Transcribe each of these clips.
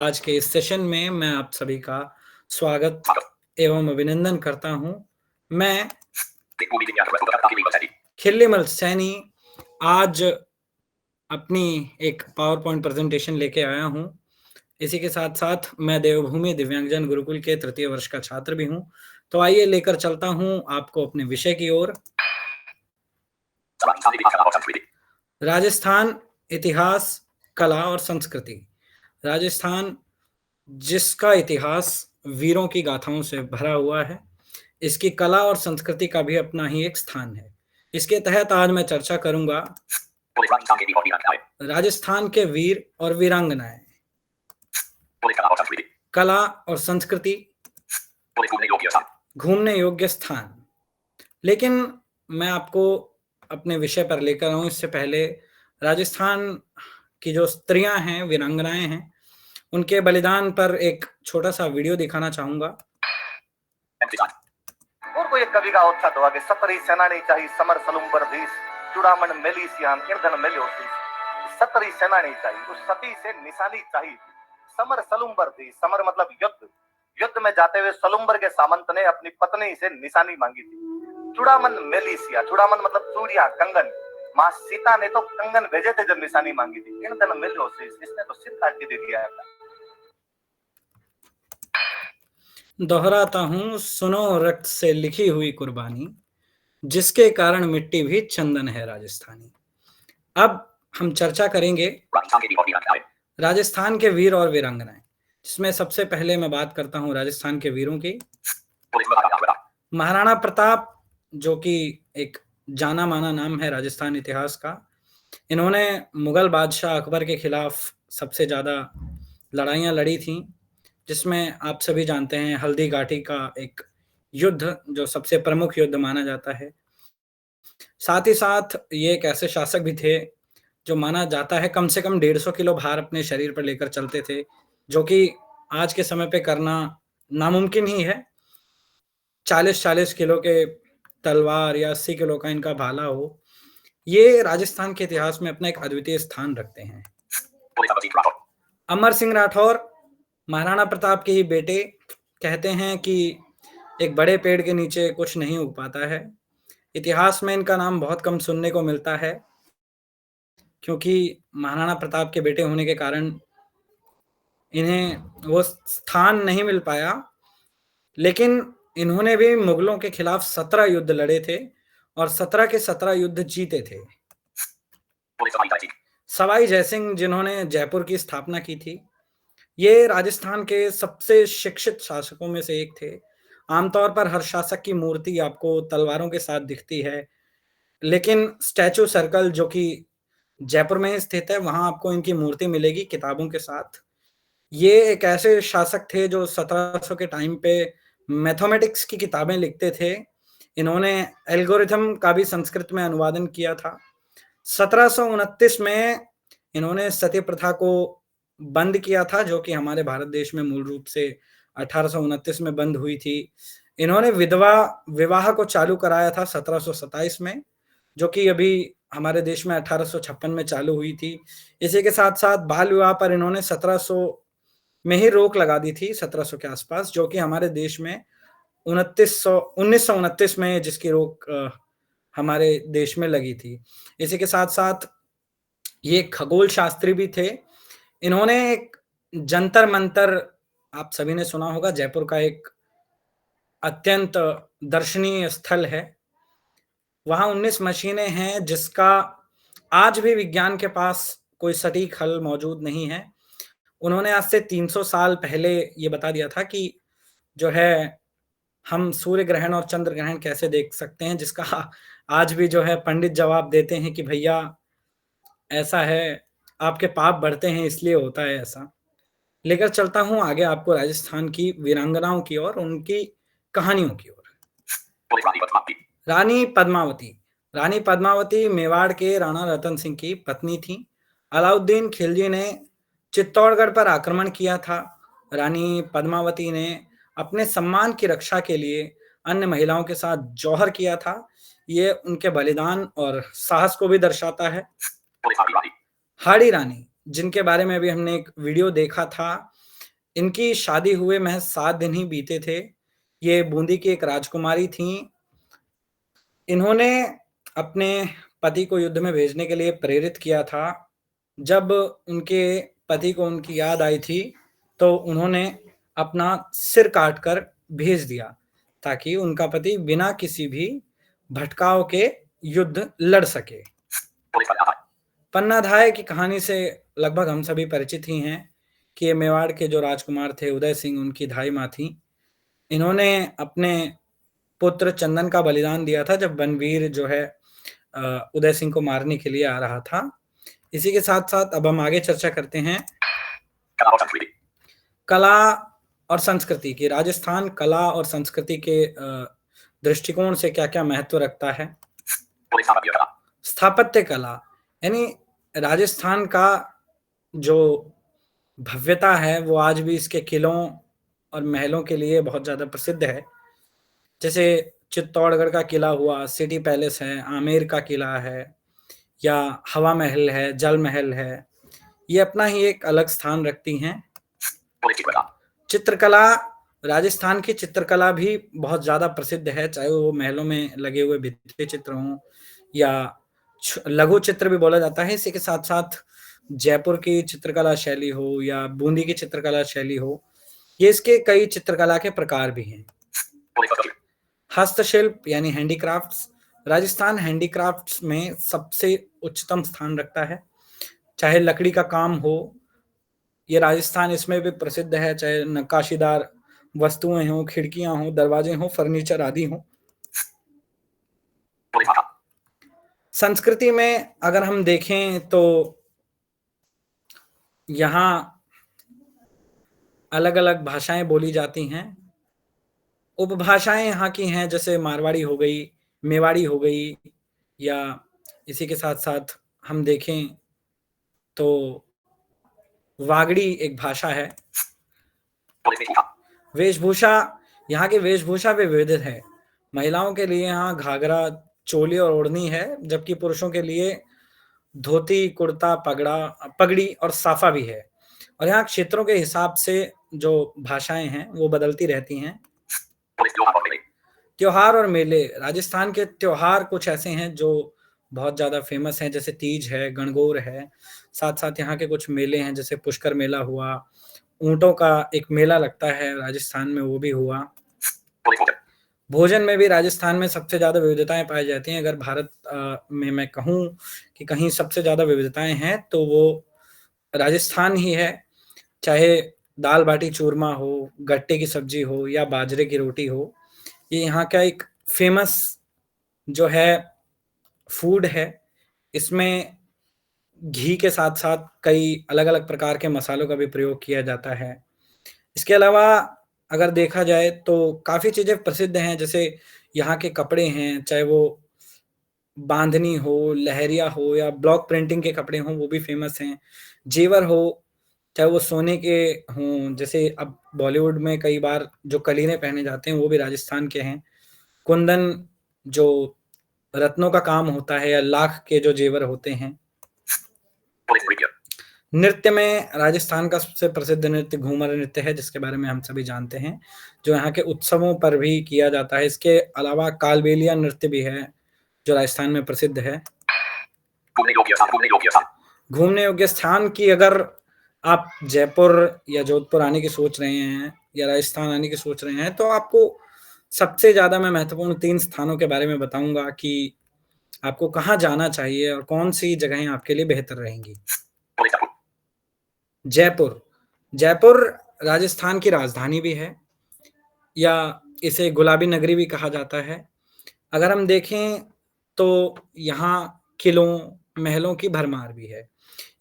आज के इस सेशन में मैं आप सभी का स्वागत एवं अभिनंदन करता हूं। मैं खिल्लीमल सैनी आज अपनी एक पावर पॉइंट प्रेजेंटेशन लेके आया हूं। इसी के साथ साथ मैं देवभूमि दिव्यांगजन गुरुकुल के तृतीय वर्ष का छात्र भी हूं। तो आइए लेकर चलता हूं आपको अपने विषय की ओर। राजस्थान इतिहास, कला और संस्कृति। राजस्थान जिसका इतिहास वीरों की गाथाओं से भरा हुआ है, इसकी कला और संस्कृति का भी अपना ही एक स्थान है। इसके तहत आज मैं चर्चा करूंगा राजस्थान के वीर और वीरांगनाएं, कला और संस्कृति, घूमने योग्य स्थान। लेकिन मैं आपको अपने विषय पर लेकर आऊं इससे पहले राजस्थान की जो स्त्रियां हैं, वीरांगनाएं हैं, उनके बलिदान पर एक छोटा सा वीडियो दिखाना चाहूंगा। और कोई कवि का उत्साह हुआ कि सतरी सेनानी चाहिए समर सलुम्बर देश चुड़ामन मेली सियान ईंधन मिलो सतरी सेनानी चाहिए उस सती से निशानी चाहिए समर सलुम्बर देश। समर मतलब युद्ध। युद्ध में जाते हुए सलुम्बर के सामंत ने अपनी पत्नी से निशानी मांगी थी। चुड़ामन मेलिसिया, चुड़ामन मतलब चूड़िया, कंगन। माँ सीता ने तो कंगन भेजे थे जब निशानी मांगी थी। ईंधन मिलो इसने तो सिर काट के दे दिया है। दोहराता हूं, सुनो रक्त से लिखी हुई कुर्बानी, जिसके कारण मिट्टी भी चंदन है राजस्थानी। अब हम चर्चा करेंगे राजस्थान के वीर और वीरांगनाएं, जिसमें सबसे पहले मैं बात करता हूं राजस्थान के वीरों की। महाराणा प्रताप, जो कि एक जाना माना नाम है राजस्थान इतिहास का, इन्होंने मुगल बादशाह अकबर के खिलाफ सबसे ज्यादा लड़ाइयां लड़ी थी, जिसमें आप सभी जानते हैं हल्दी घाटी का एक युद्ध जो सबसे प्रमुख युद्ध माना जाता है। साथ ही साथ ये एक ऐसे शासक भी थे जो माना जाता है कम से कम 150 किलो भार अपने शरीर पर लेकर चलते थे, जो कि आज के समय पे करना नामुमकिन ही है। 40-40 किलो के तलवार या 80 किलो का इनका भाला हो, ये राजस्थान के इतिहास में अपना एक अद्वितीय स्थान रखते हैं। अमर सिंह राठौर महाराणा प्रताप के ही बेटे। कहते हैं कि एक बड़े पेड़ के नीचे कुछ नहीं उग पाता है। इतिहास में इनका नाम बहुत कम सुनने को मिलता है, क्योंकि महाराणा प्रताप के बेटे होने के कारण इन्हें वो स्थान नहीं मिल पाया। लेकिन इन्होंने भी मुगलों के खिलाफ 17 युद्ध लड़े थे और 17 के 17 युद्ध जीते थे। सवाई जयसिंह, जिन्होंने जयपुर की स्थापना की थी, ये राजस्थान के सबसे शिक्षित शासकों में से एक थे। आमतौर पर हर शासक की मूर्ति आपको तलवारों के साथ दिखती है, लेकिन स्टैचू सर्कल, जो कि जयपुर में ही स्थित है, वहां आपको इनकी मूर्ति मिलेगी किताबों के साथ। ये एक ऐसे शासक थे जो 1700 के टाइम पे मैथमेटिक्स की किताबें लिखते थे। इन्होंने एल्गोरिथम का भी संस्कृत में अनुवादन किया था। 1729 में इन्होंने सती प्रथा को बंद किया था, जो कि हमारे भारत देश में मूल रूप से 1829 में बंद हुई थी। इन्होंने विधवा विवाह को चालू कराया था 1727 में, जो कि अभी हमारे देश में 1856 में चालू हुई थी। इसी के साथ साथ बाल विवाह पर इन्होंने 1700 में ही रोक लगा दी थी, 1700 के आसपास, जो कि हमारे देश में 1929 में जिसकी रोक हमारे देश में लगी थी। इसी के साथ साथ ये खगोल शास्त्री भी थे। इन्होंने एक जंतर मंतर, आप सभी ने सुना होगा, जयपुर का एक अत्यंत दर्शनीय स्थल है। वहां 19 मशीनें हैं, जिसका आज भी विज्ञान के पास कोई सटीक हल मौजूद नहीं है। उन्होंने आज से 300 साल पहले ये बता दिया था कि जो है हम सूर्य ग्रहण और चंद्र ग्रहण कैसे देख सकते हैं, जिसका आज भी जो है पंडित जवाब देते हैं कि भैया ऐसा है, आपके पाप बढ़ते हैं इसलिए होता है ऐसा। लेकर चलता हूं आगे आपको राजस्थान की वीरांगनाओं की ओर, उनकी कहानियों की ओर। रानी पद्मावती। रानी पद्मावती मेवाड़ के राणा रतन सिंह की पत्नी थी। अलाउद्दीन खिलजी ने चित्तौड़गढ़ पर आक्रमण किया था। रानी पद्मावती ने अपने सम्मान की रक्षा के लिए अन्य महिलाओं के साथ जौहर किया था। ये उनके बलिदान और साहस को भी दर्शाता है। हाड़ी रानी, जिनके बारे में भी हमने एक वीडियो देखा था, इनकी शादी हुए महज़ 7 दिन ही बीते थे। ये बूंदी की एक राजकुमारी थीं। इन्होंने अपने पति को युद्ध में भेजने के लिए प्रेरित किया था। जब उनके पति को उनकी याद आई थी, तो उन्होंने अपना सिर काटकर भेज दिया, ताकि उनका पति बिना किसी भी भटकाव के युद्ध लड़ सके। पन्नाधाय की कहानी से लगभग हम सभी परिचित ही हैं कि ये मेवाड़ के जो राजकुमार थे, उदय सिंह उनकी धाई माँ थीं। इन्होंने अपने पुत्र चंदन का बलिदान दिया था जब बनवीर जो है उदय सिंह को मारने के लिए आ रहा था। इसी के साथ-साथ अब हम आगे चर्चा करते हैं कला और संस्कृति की। राजस्थान कला और संस्कृति के दृष्टिकोण से क्या-क्या महत्व रखता है? स्थापत्य कला, यानी राजस्थान का जो भव्यता है, वो आज भी इसके किलों और महलों के लिए बहुत ज़्यादा प्रसिद्ध है। जैसे चित्तौड़गढ़ का किला हुआ, सिटी पैलेस है, आमेर का किला है या हवा महल है, जल महल है। ये अपना ही एक अलग स्थान रखती हैं। चित्रकला, राजस्थान की चित्रकला भी बहुत ज़्यादा प्रसिद्ध है, चाहे वो महलों में लगे हुए भित्ति चित्र हों या लघु चित्र भी बोला जाता है। इसी के साथ-साथ जयपुर की चित्रकला शैली हो या बूंदी की चित्रकला शैली हो, ये इसके कई चित्रकला के प्रकार भी हैं। हस्तशिल्प यानी हैंडीक्राफ्ट्स, राजस्थान हैंडीक्राफ्ट्स में सबसे उच्चतम स्थान रखता है। चाहे लकड़ी का काम हो, ये राजस्थान इसमें भी प्रसिद्ध है, चाहे नक्काशीदार वस्तुएं हों, खिड़कियां हों, दरवाजे हों, फर्नीचर आदि हों। संस्कृति में अगर हम देखें तो यहाँ अलग-अलग भाषाएं बोली जाती हैं। उपभाषाएं यहाँ की हैं, जैसे मारवाड़ी हो गई, मेवाड़ी हो गई, या इसी के साथ-साथ हम देखें तो वागड़ी एक भाषा है। वेशभूषा, यहाँ की वेशभूषा भी विविध है। महिलाओं के लिए यहाँ घाघरा, चोली और ओढ़नी है, जबकि पुरुषों के लिए धोती, कुर्ता, पगड़ी और साफा भी है। और यहाँ क्षेत्रों के हिसाब से जो भाषाएं हैं, वो बदलती रहती हैं। त्योहार और मेले, राजस्थान के त्योहार कुछ ऐसे हैं जो बहुत ज़्यादा फेमस हैं, जैसे तीज है, गणगौर है। साथ-साथ यहाँ के कुछ मेले हैं, जैसे पुष्कर मेला हुआ, ऊँटों का एक मेला लगता है राजस्थान में, वो भी हुआ। भोजन में भी राजस्थान में सबसे ज़्यादा विविधताएँ पाई जाती हैं। अगर भारत में मैं कहूँ कि कहीं सबसे ज़्यादा विविधताएँ हैं, तो वो राजस्थान ही है। चाहे दाल-बाटी चूरमा हो, गट्टे की सब्जी हो या बाजरे की रोटी हो, ये यहाँ का एक फ़ेमस जो है फूड है। इसमें घी के साथ-साथ कई अलग-अलग प्रकार के मसालों का भी प्रयोग किया जाता है। इसके अलावा अगर देखा जाए तो काफ़ी चीज़ें प्रसिद्ध हैं, जैसे यहाँ के कपड़े हैं, चाहे वो बांधनी हो, लहरिया हो या ब्लॉक प्रिंटिंग के कपड़े हों, वो भी फ़ेमस हैं। जेवर हो, चाहे वो सोने के हों, जैसे अब बॉलीवुड में कई बार जो कलीरें पहने जाते हैं, वो भी राजस्थान के हैं। कुंदन, जो रत्नों का काम होता है, या लाख के जो जेवर होते हैं। नृत्य में राजस्थान का सबसे प्रसिद्ध नृत्य घूमर नृत्य है, जिसके बारे में हम सभी जानते हैं, जो यहाँ के उत्सवों पर भी किया जाता है। इसके अलावा कालबेलिया नृत्य भी है, जो राजस्थान में प्रसिद्ध है। घूमने योग्य स्थान की अगर आप जयपुर या जोधपुर आने की सोच रहे हैं या राजस्थान आने की सोच रहे हैं, तो आपको सबसे ज़्यादा मैं महत्वपूर्ण 3 स्थानों के बारे में बताऊँगा कि आपको कहाँ जाना चाहिए और कौन-सी जगहें आपके लिए बेहतर रहेंगी। जयपुर, जयपुर राजस्थान की राजधानी भी है, या इसे गुलाबी नगरी भी कहा जाता है। अगर हम देखें तो यहाँ किलों, महलों की भरमार भी है।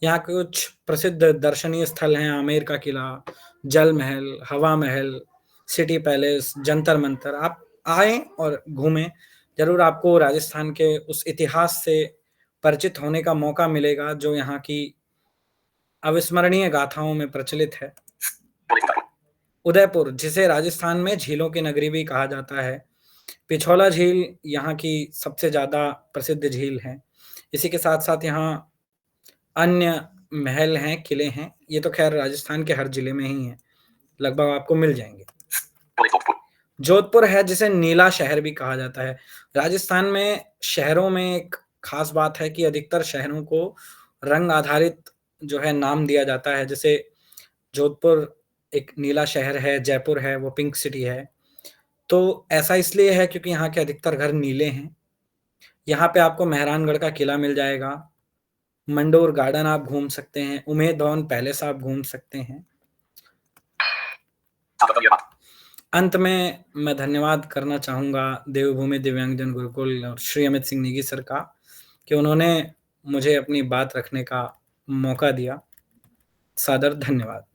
यहाँ कुछ प्रसिद्ध दर्शनीय स्थल हैं, आमेर का किला, जल महल, हवा महल, सिटी पैलेस, जंतर मंतर। आप आएँ और घूमें, ज़रूर आपको राजस्थान के उस इतिहास से परिचित होने का मौका मिलेगा, जो यहाँ की अविस्मरणीय गाथाओं में प्रचलित है। उदयपुर, जिसे राजस्थान में झीलों की नगरी भी कहा जाता है। पिछोला झील यहाँ की सबसे ज़्यादा प्रसिद्ध झील है। इसी के साथ-साथ यहाँ अन्य महल हैं, किले हैं। ये तो ख़ैर राजस्थान के हर ज़िले में ही हैं। लगभग आपको मिल जाएँगे। जोधपुर है जिसे नीला शहर भी कहा जाता है। राजस्थान में शहरों में एक ख़ास बात है कि अधिकतर शहरों को रंग आधारित जो है नाम दिया जाता है। जैसे जोधपुर एक नीला शहर है, जयपुर है वो पिंक सिटी है। तो ऐसा इसलिए है क्योंकि यहाँ के अधिकतर घर नीले हैं। यहाँ पे आपको मेहरानगढ़ का किला मिल जाएगा, मंडोर गार्डन आप घूम सकते हैं, उम्मेद भवन पैलेस आप घूम सकते हैं। अंत में मैं धन्यवाद करना चाहूँगा देवभूमि दिव्यांगजन गुरुकुल और श्री अमित सिंह नेगी सर का, कि उन्होंने मुझे अपनी बात रखने का मौका दिया। सादर धन्यवाद।